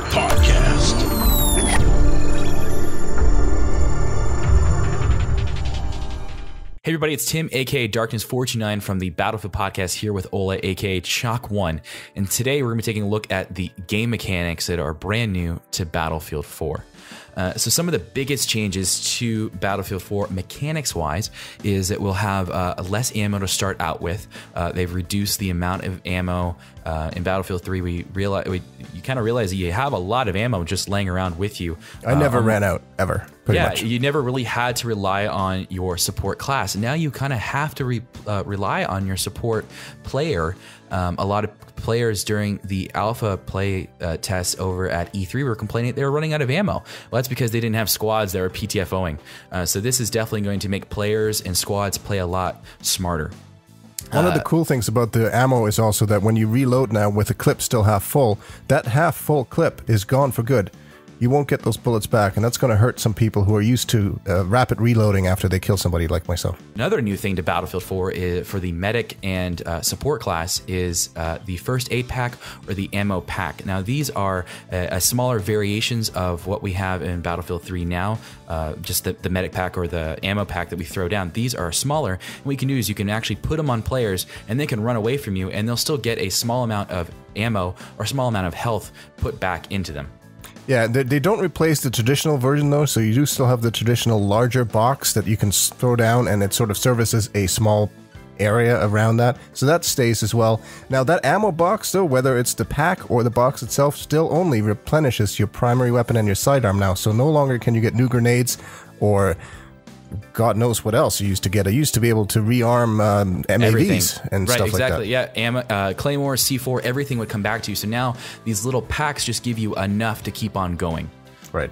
Podcast. Hey everybody, it's Tim, aka Darkness429 from the Battlefield Podcast here with Ola, aka Chalk1. And today we're going to be taking a look at the game mechanics that are brand new to Battlefield 4. So some of the biggest changes to Battlefield 4 mechanics-wise is that we'll have less ammo to start out with. They've reduced the amount of ammo. In Battlefield 3, you kind of realize that you have a lot of ammo just laying around with you. I never ran out, ever, pretty much. You never really had to rely on your support class. Now you kind of have to rely on your support player. A lot of players during the alpha play tests over at E3 were complaining they were running out of ammo. Well, that's because they didn't have squads that were PTFOing. So this is definitely going to make players and squads play a lot smarter. One of the cool things about the ammo is also that when you reload now with the clip still half full, that half full clip is gone for good. You won't get those bullets back, and that's going to hurt some people who are used to rapid reloading after they kill somebody like myself. Another new thing to Battlefield 4 is, for the medic and support class is the first aid pack or the ammo pack. Now these are smaller variations of what we have in Battlefield 3 now, just the medic pack or the ammo pack that we throw down. These are smaller, and what you can do is you can actually put them on players and they can run away from you and they'll still get a small amount of ammo or a small amount of health put back into them. Yeah, they don't replace the traditional version though, so you do still have the traditional larger box that you can throw down and it sort of services a small area around that, so that stays as well. Now that ammo box though, whether it's the pack or the box itself, still only replenishes your primary weapon and your sidearm now, so no longer can you get new grenades or God knows what else you used to get. I used to be able to rearm MAVs and stuff like that. Exactly. Yeah, Claymore, C4, everything would come back to you. So now these little packs just give you enough to keep on going. Right.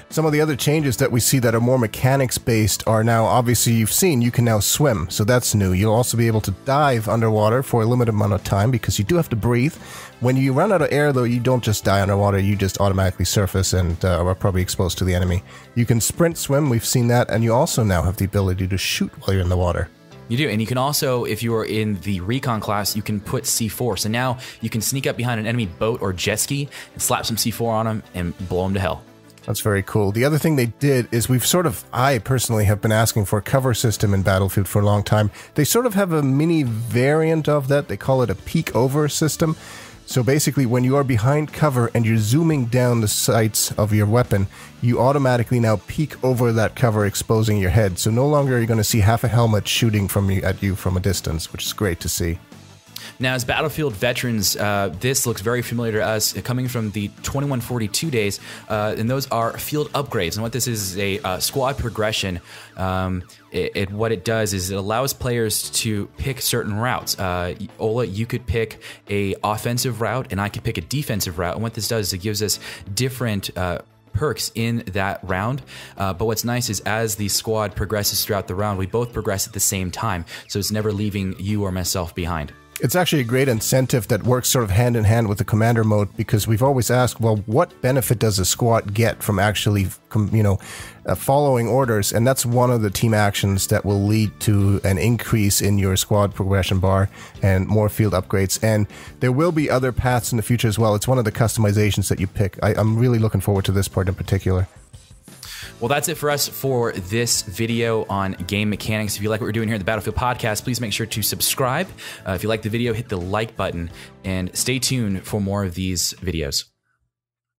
Some of the other changes that we see that are more mechanics based are now, obviously you've seen, you can now swim, so that's new. You'll also be able to dive underwater for a limited amount of time because you do have to breathe. When you run out of air though, you don't just die underwater, you just automatically surface and are probably exposed to the enemy. You can sprint swim, we've seen that, and you also now have the ability to shoot while you're in the water. You do, and you can also, if you are in the recon class, you can put C4. So now you can sneak up behind an enemy boat or jet ski and slap some C4 on them and blow them to hell. That's very cool. The other thing they did is I personally have been asking for a cover system in Battlefield for a long time. They sort of have a mini variant of that. They call it a peek over system. So basically when you are behind cover and you're zooming down the sights of your weapon, you automatically now peek over that cover, exposing your head. So no longer are you going to see half a helmet shooting at you from a distance, which is great to see. Now, as Battlefield veterans, this looks very familiar to us, coming from the 2142 days, and those are field upgrades. And what this is a squad progression. What it does is it allows players to pick certain routes. Ola, you could pick a offensive route, and I could pick a defensive route. And what this does is it gives us different perks in that round, but what's nice is as the squad progresses throughout the round, we both progress at the same time, so it's never leaving you or myself behind. It's actually a great incentive that works sort of hand in hand with the commander mode, because we've always asked, well, what benefit does a squad get from actually, following orders? And that's one of the team actions that will lead to an increase in your squad progression bar and more field upgrades. And there will be other paths in the future as well. It's one of the customizations that you pick. I'm really looking forward to this part in particular. Well, that's it for us for this video on game mechanics. If you like what we're doing here at the Battlefield Podcast, please make sure to subscribe. If you like the video, hit the like button and stay tuned for more of these videos.